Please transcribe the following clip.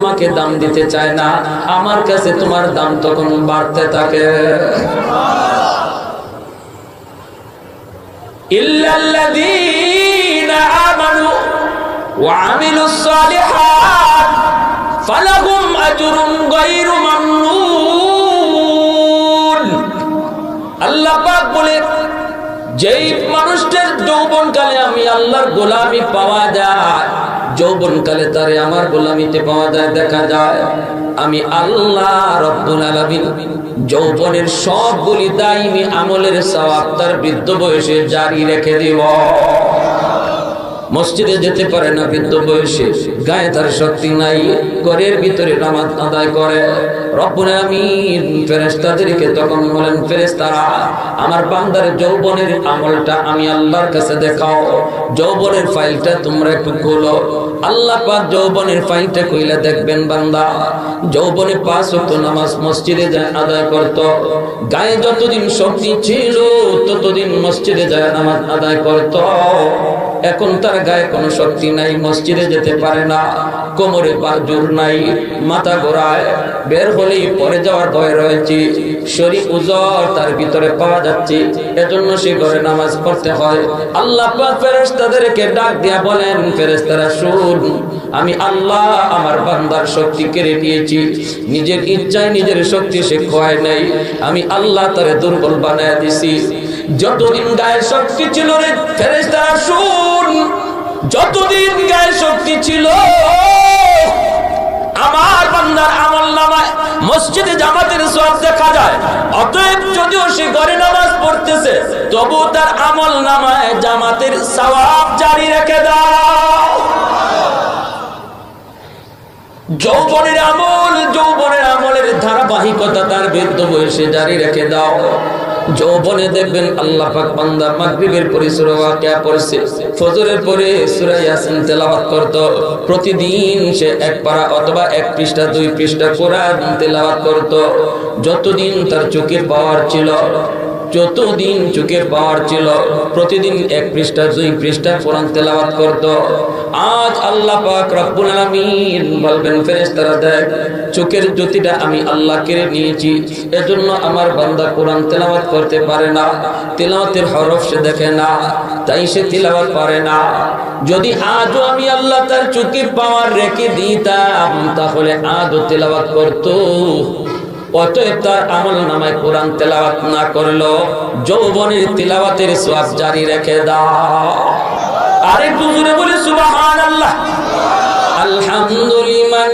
তোমাকে দাম দিতে চায় না, আমার কাছে তোমার দাম তখন বাড়তে থাকে। ইল্লাল্লাযীনা আমানু ওয়া আমিলুস সালিহাত ফালাহুম আজরুন গায়রু মামনুন। আল্লাহ পাক বলে, যেই মানুষটার যৌবনকালে আমি আল্লাহর গোলামি পাওয়া যায়, যৌবনকালে তারে আমার গোলামিতে পাওয়া যায়, দেখা যায়, আমি আল্লাহ রব্বুল আলামিন যৌবনের সবগুলি দাইমি আমলের সওয়াব তার বৃদ্ধ বয়সে জারি রেখে দিব। মসজিদে যেতে পারে না বৃদ্ধ বয়সে, গায়ে তার শক্তি নাই, ঘরের ভিতরে নামাজ আদায় করে, রব্বুল আলামিন ফেরেশতাদেরকে তখন বলেন, ফেরেশতারা আমার বান্দার যৌবনের আমলটা আমি আল্লাহর কাছে দেখাও, যৌবনের ফাইলটা তোমরা একটু খোলো। আল্লাহ পাক যৌবনের ফাইলটা কইলা দেখবেন, বান্দা যৌবনে 5 ওয়াক্ত নামাজ মসজিদে যায় আদায় করত, গায়ে যতদিন শক্তি ছিল ততদিন মসজিদে যায় নামাজ আদায় করত। এখন তার গায়ে কোনো শক্তি নাই, মসজিদে যেতে পারে না, কোমরে জোর নাই, মাথা ঘোরায়, বের হলেই পরে যাওয়ার ভয় রয়েছে, শরীর উজর তার ভিতরে পাওয়া যাচ্ছে, এজন্য সে ঘরে নামাজ পড়তে হয়। আল্লাহ পাক ফেরেশতাদেরকে ডাক দিয়া বলেন, ফেরেশতারা শুন, আমি আল্লাহ আমার বান্দার শক্তি কেড়ে নিয়েছি, নিজের ইচ্ছায় নিজের শক্তি সে খোয়ায় নাই, আমি আল্লাহ তারে দুর্বল বানায় দিছি। যতদিন গায়ে শক্তি ছিল রে ফেরেশতারা শুন, যতদিন গায়ে শক্তি ছিল আমার বান্দার আমলনামায় মসজিদে জামাতের সওয়াব দেখা যায়। অতএব যদিও সে ঘরে নামাজ পড়তেছে, তবু তার আমলনামায় জামাতের সওয়াব জারি রেখে দাও। যৌবনের আমলের ধারাবাহিকতা তার বৃদ্ধ বয়সে জারি রেখে দাও। যৌবনে দেখবেন আল্লাহ পাক বান্দা মাগরিবের পরে সূরা ওয়াকিয়া পড়ছে, ফজরের পরে সূরা ইয়াসিন তেলাওয়াত করত, প্রতিদিন সে 1 পারা অথবা 1 পৃষ্ঠা 2 পৃষ্ঠা কোরআন তেলাওয়াত করত। যতদিন তার চোখের পাওয়ার ছিল, প্রতিদিন 1 পৃষ্ঠা 2 পৃষ্ঠা কোরআন তেলাওয়াত করত। আজ আল্লাহ পাক রব্বুল আলামিন বলবেন, ফেরেশতারা দেখ, চোখের জ্যোতিটা আমি আল্লাহ কেড়ে নিয়েছি, এজন্য আমার বান্দা কোরআন তেলাওয়াত করতে পারে না, তেলাওয়াতের হরফ সে দেখে না, তাই সে তেলাওয়াত পারে না। যদি আজও আমি আল্লাহ তার চোখের পাওয়ার রেখে দিতাম, তাহলে আজও তেলাওয়াত করত। অতএব তার আমলনামায় কোরআন তেলাওয়াত না করলো, যৌবনের তেলাওয়াতের সওয়াব জারি রেখে দাও। আরেকটু জোরে বলি সুবহানাল্লাহ। আলহামদুলিল্লাহ।